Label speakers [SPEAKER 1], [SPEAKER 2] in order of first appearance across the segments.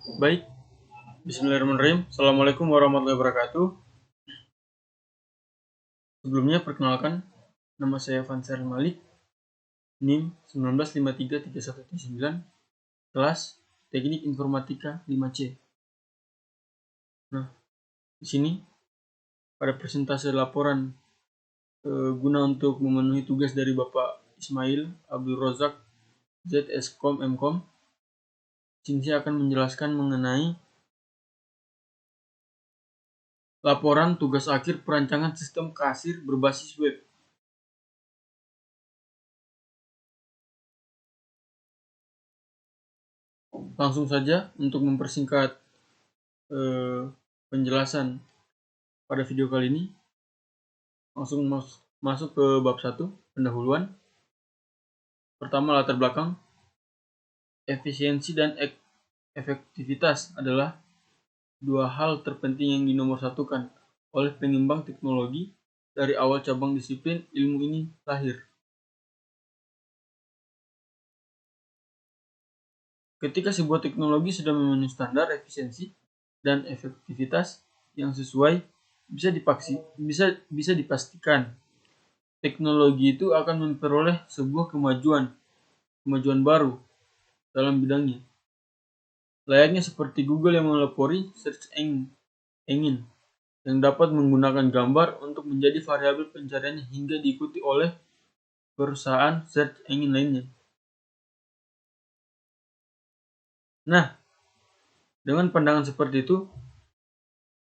[SPEAKER 1] Baik, bismillahirrahmanirrahim. Assalamualaikum warahmatullahi wabarakatuh. Sebelumnya perkenalkan, nama saya Fansar Malik, NIM 19533179, kelas Teknik Informatika 5C. Nah, di sini pada presentasi laporan guna untuk memenuhi tugas dari Bapak Ismail Abdul Rozak ZSkom Mkom, sini saya akan menjelaskan mengenai laporan tugas akhir perancangan sistem kasir berbasis web. Langsung saja untuk mempersingkat penjelasan pada video kali ini, langsung masuk ke bab 1, pendahuluan. Pertama, latar belakang. Efisiensi dan efektivitas adalah dua hal terpenting yang dinomorsatukan oleh pengembang teknologi dari awal cabang disiplin ilmu ini lahir. Ketika sebuah teknologi sudah memenuhi standar efisiensi dan efektivitas yang sesuai, bisa dipastikan teknologi itu akan memperoleh sebuah kemajuan baru dalam bidangnya. Layaknya seperti Google yang melopori search engine yang dapat menggunakan gambar untuk menjadi variabel pencariannya hingga diikuti oleh perusahaan search engine lainnya. Nah, dengan pandangan seperti itu,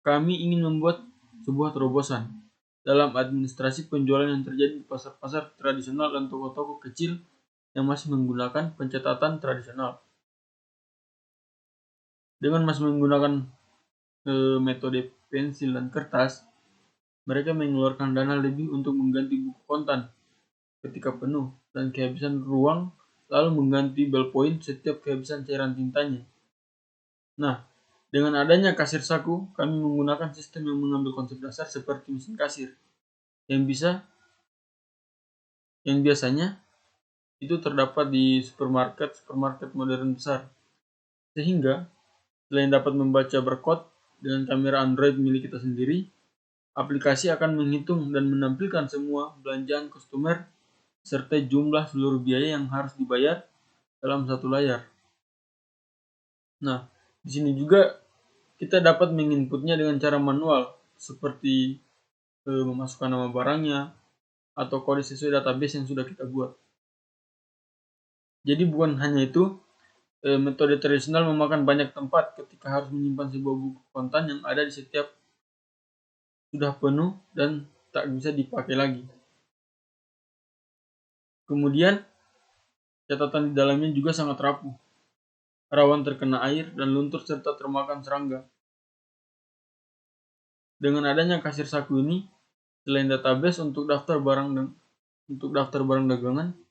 [SPEAKER 1] kami ingin membuat sebuah terobosan dalam administrasi penjualan yang terjadi di pasar-pasar tradisional dan toko-toko kecil yang masih menggunakan pencatatan tradisional. Dengan masih menggunakan metode pensil dan kertas, mereka mengeluarkan dana lebih untuk mengganti buku kontan ketika penuh dan kehabisan ruang, lalu mengganti ballpoint setiap kehabisan cairan tintanya. Nah, dengan adanya kasir saku, kami menggunakan sistem yang mengambil konsep dasar seperti mesin kasir yang biasanya itu terdapat di supermarket modern besar. Sehingga selain dapat membaca barcode dengan kamera Android milik kita sendiri, aplikasi akan menghitung dan menampilkan semua belanjaan customer serta jumlah seluruh biaya yang harus dibayar dalam satu layar. Nah, di sini juga kita dapat menginputnya dengan cara manual seperti memasukkan nama barangnya atau kode sesuai database yang sudah kita buat. Jadi bukan hanya itu, metode tradisional memakan banyak tempat ketika harus menyimpan sebuah buku kontan yang ada di setiap sudah penuh dan tak bisa dipakai lagi. Kemudian, catatan di dalamnya juga sangat rapuh, rawan terkena air dan luntur serta termakan serangga. Dengan adanya kasir saku ini, selain database untuk daftar barang dagangan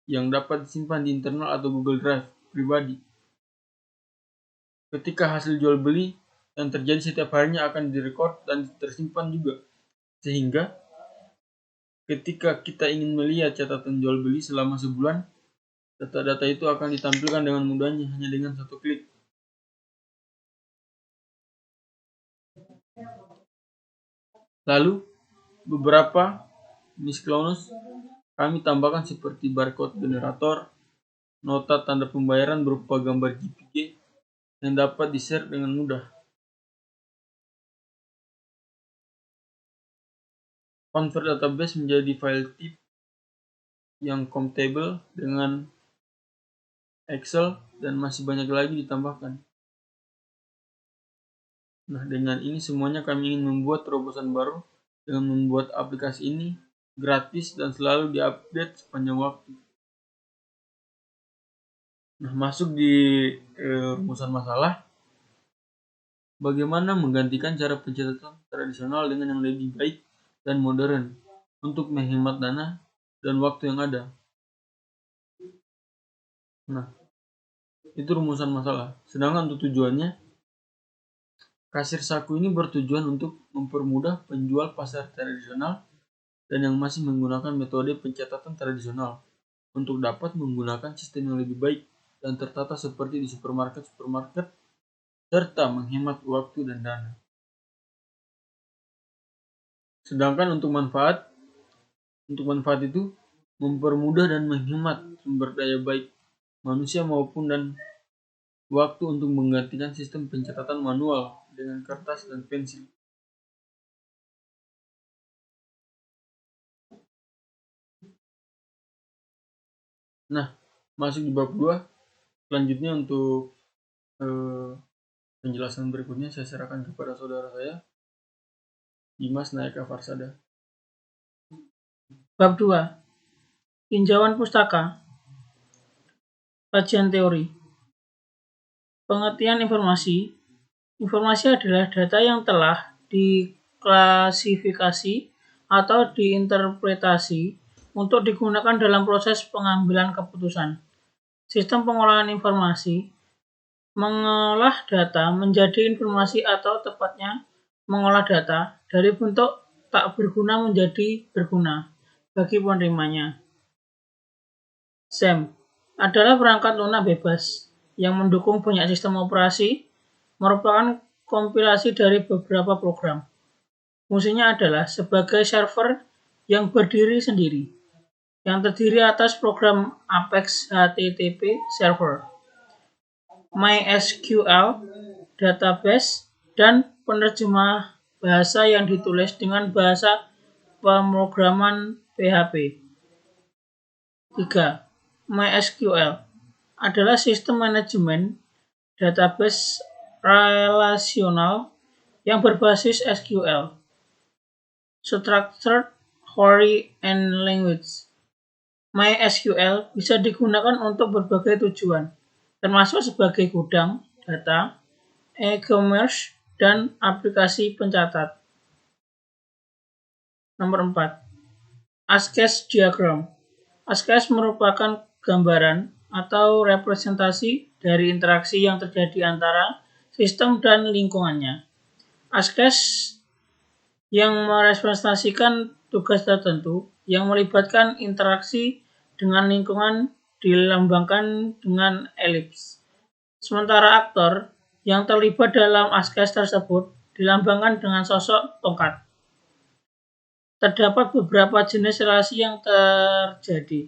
[SPEAKER 1] yang dapat disimpan di internal atau Google Drive pribadi. Ketika hasil jual beli yang terjadi setiap harinya akan direkod dan tersimpan juga. Sehingga ketika kita ingin melihat catatan jual beli selama sebulan, data-data itu akan ditampilkan dengan mudahnya hanya dengan satu klik. Lalu, beberapa miscellaneous kami tambahkan seperti barcode generator, nota tanda pembayaran berupa gambar JPG yang dapat di-share dengan mudah. Convert database menjadi file tip yang compatible dengan Excel dan masih banyak lagi ditambahkan. Nah, dengan ini semuanya kami ingin membuat terobosan baru dengan membuat aplikasi ini gratis dan selalu diupdate sepanjang waktu. Nah, masuk di rumusan masalah. Bagaimana menggantikan cara pencatatan tradisional dengan yang lebih baik dan modern untuk menghemat dana dan waktu yang ada. Nah, itu rumusan masalah. Sedangkan untuk tujuannya, kasir saku ini bertujuan untuk mempermudah penjual pasar tradisional dan yang masih menggunakan metode pencatatan tradisional untuk dapat menggunakan sistem yang lebih baik dan tertata seperti di supermarket serta menghemat waktu dan dana. Sedangkan untuk manfaat itu mempermudah dan menghemat sumber daya baik manusia maupun dan waktu untuk menggantikan sistem pencatatan manual dengan kertas dan pensil. Nah, masuk di bab 2. Selanjutnya untuk penjelasan berikutnya saya serahkan kepada saudara saya, Dimas Nayaka Farsada.
[SPEAKER 2] Bab 2. Tinjauan pustaka. Kajian teori. Pengertian informasi. Informasi adalah data yang telah diklasifikasi atau diinterpretasi untuk digunakan dalam proses pengambilan keputusan. Sistem pengolahan informasi mengolah data menjadi informasi atau tepatnya mengolah data dari bentuk tak berguna menjadi berguna bagi penerimanya. SAM adalah perangkat lunak bebas yang mendukung banyak sistem operasi, merupakan kompilasi dari beberapa program. Fungsinya adalah sebagai server yang berdiri sendiri, yang terdiri atas program Apex HTTP Server, MySQL database, dan penerjemah bahasa yang ditulis dengan bahasa pemrograman PHP. 3. MySQL adalah sistem manajemen database relasional yang berbasis SQL, Structured Query and Language. MySQL bisa digunakan untuk berbagai tujuan, termasuk sebagai gudang data, e-commerce, dan aplikasi pencatat. Nomor 4. ASCII diagram. ASCII merupakan gambaran atau representasi dari interaksi yang terjadi antara sistem dan lingkungannya. ASCII yang merepresentasikan tugas tertentu yang melibatkan interaksi dengan lingkungan dilambangkan dengan elips. Sementara aktor yang terlibat dalam ASCII tersebut dilambangkan dengan sosok tongkat. Terdapat beberapa jenis relasi yang terjadi,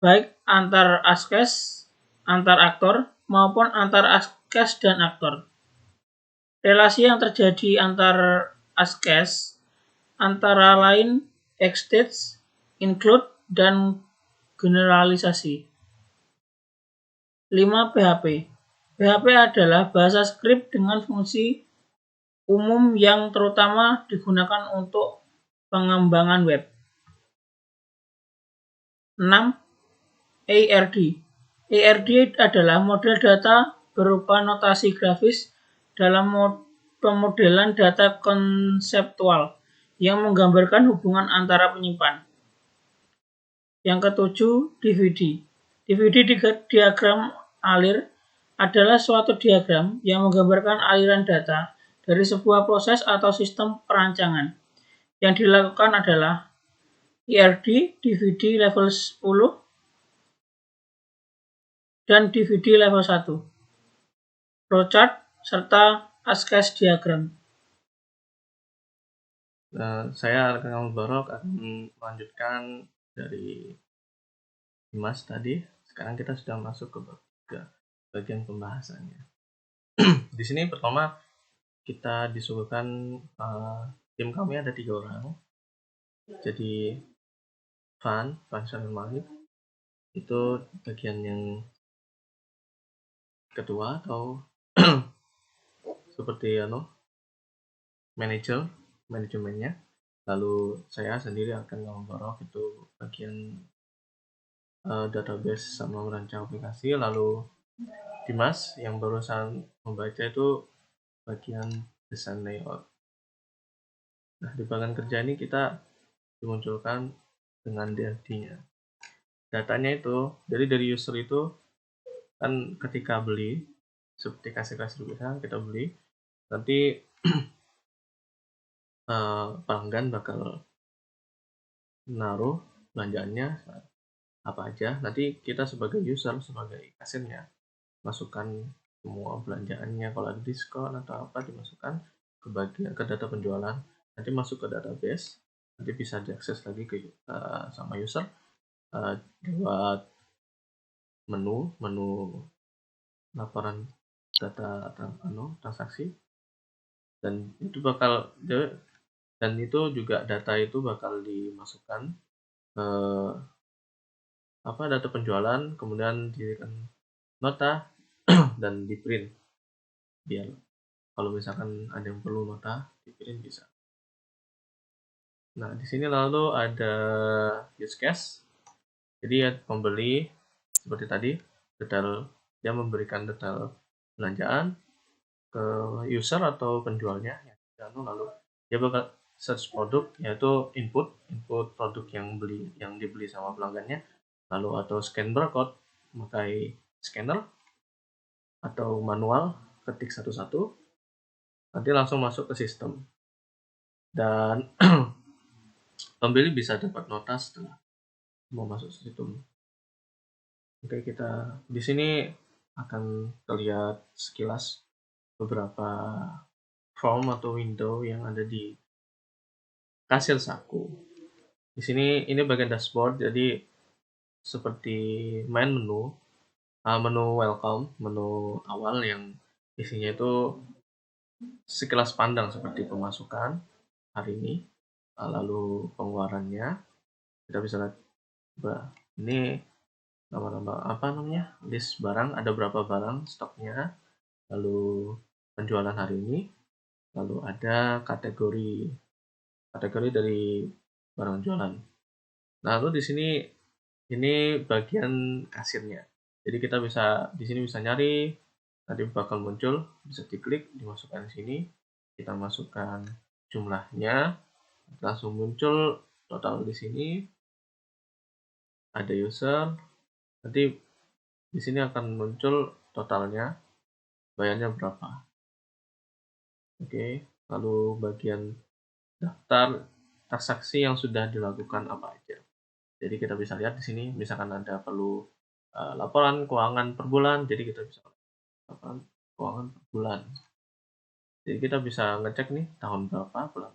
[SPEAKER 2] baik antar ASCII, antar aktor, maupun antar ASCII dan aktor. Relasi yang terjadi antar ASCII antara lain extend, include, dan generalisasi. 5. PHP. PHP adalah bahasa skrip dengan fungsi umum yang terutama digunakan untuk pengembangan web. 6. ARD. ARD adalah model data berupa notasi grafis dalam pemodelan data konseptual yang menggambarkan hubungan antara penyimpan. Yang ketujuh, DVD. DVD diagram alir adalah suatu diagram yang menggambarkan aliran data dari sebuah proses atau sistem perancangan. Yang dilakukan adalah IRD, DVD level 10, dan DVD level 1, flowchart, serta ASCII diagram.
[SPEAKER 3] Saya Rekan Barok akan melanjutkan dari Dimas tadi. Sekarang kita sudah masuk ke bagian pembahasannya. Di sini pertama kita disuguhkan tim kami ada 3 orang. Jadi Fansyah dan Malik itu bagian yang ketua atau seperti manajemennya. Lalu saya sendiri akan ngomong itu bagian database sama merancang aplikasi. Lalu Dimas yang barusan membaca itu bagian desain layout. Nah, di bagian kerja ini kita dimunculkan dengan DRD-nya. Datanya itu dari user itu kan ketika beli, seperti kasih bisa kita beli, nanti pelanggan bakal naruh belanjaannya apa aja. Nanti kita sebagai user, sebagai kasirnya masukkan semua belanjaannya, kalau ada diskon atau apa dimasukkan ke data penjualan, nanti masuk ke database, nanti bisa diakses lagi sama user lewat menu laporan data transaksi, dan itu juga data itu bakal dimasukkan ke data penjualan, kemudian diberikan nota dan di print, biar kalau misalkan ada yang perlu nota di print bisa. Nah, di sini lalu ada use case. Jadi ya, pembeli seperti tadi, dia memberikan detail belanjaan ke user atau penjualnya, lalu dia bakal search produk, yaitu input produk yang dibeli sama pelanggannya, lalu atau scan barcode memakai scanner, atau manual ketik satu-satu, nanti langsung masuk ke sistem, dan pembeli bisa dapat nota setelah mau masuk sistem. Oke, kita di sini akan terlihat sekilas beberapa form atau window yang ada di kasir saku. Di sini ini bagian dashboard, jadi seperti main menu welcome, menu awal yang isinya itu sekilas pandang seperti pemasukan hari ini, lalu pengeluarannya. Kita bisa lihat ini list barang, ada berapa barang stoknya, lalu penjualan hari ini, lalu ada kategori dari barang jualan. Lalu di sini ini bagian kasirnya. Jadi kita di sini bisa nyari, nanti bakal muncul, bisa diklik, dimasukkan di sini, kita masukkan jumlahnya, langsung muncul total di sini, ada user, nanti di sini akan muncul totalnya, bayarnya berapa. Oke, lalu bagian daftar transaksi yang sudah dilakukan apa aja. Jadi kita bisa lihat di sini, misalkan ada perlu laporan keuangan per bulan, jadi kita bisa laporan keuangan per bulan. Jadi kita bisa ngecek nih tahun berapa, bulan.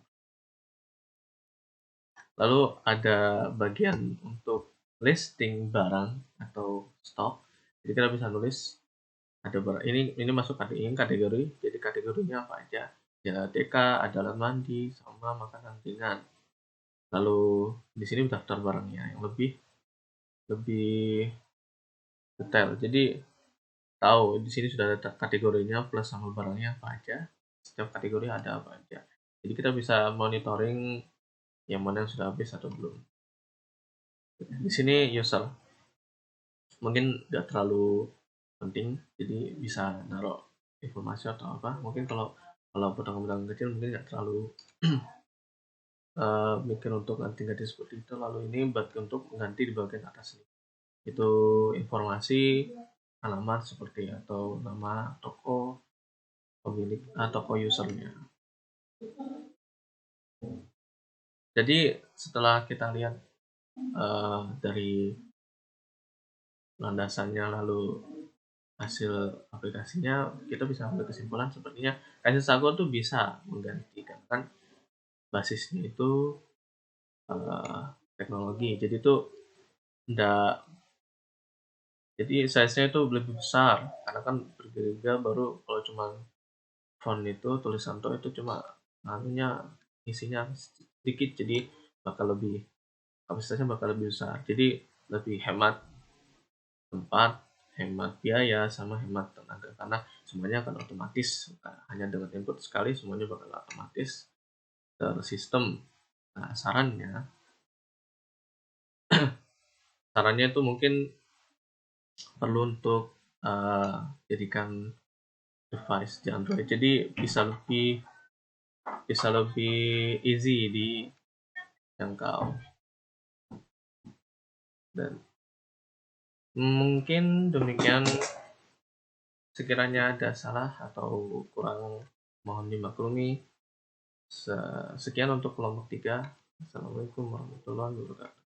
[SPEAKER 3] Lalu ada bagian untuk listing barang atau stok. Jadi kita bisa nulis ada barang ini masuk kategori. Jadi kategorinya apa aja? Ya, TK, ada alat mandi, sama makanan ringan. Lalu di sini daftar barangnya yang lebih detail. Jadi tahu di sini sudah ada kategorinya plus sama barangnya apa aja. Setiap kategori ada apa aja. Jadi kita bisa monitoring yang mana yang sudah habis atau belum. Di sini user mungkin nggak terlalu penting, jadi bisa naruh informasi atau apa. Mungkin kalau pedagang kecil mungkin nggak terlalu mikir untuk ganti-ganti seperti itu. Lalu ini untuk mengganti di bagian atas ini, itu informasi alamat seperti atau nama toko pemilik toko usernya. Jadi setelah kita lihat dari landasannya lalu hasil aplikasinya, kita bisa ambil kesimpulan sepertinya kasir saku tuh bisa menggantikan, kan basisnya itu teknologi, jadi tuh jadi size-nya itu lebih besar, karena kan berbeda, baru kalau cuma font itu tulisan to itu cuma isinya sedikit, jadi kapasitasnya bakal lebih besar, jadi lebih hemat tempat, hemat biaya, sama hemat tenaga, karena semuanya akan otomatis, hanya dengan input sekali semuanya bakal otomatis tersistem. Nah, sarannya itu mungkin perlu untuk jadikan device di Android, jadi bisa lebih easy dijangkau. Dan mungkin demikian, sekiranya ada salah atau kurang mohon dimaklumi. Sekian untuk kelompok 3. Assalamualaikum warahmatullahi wabarakatuh.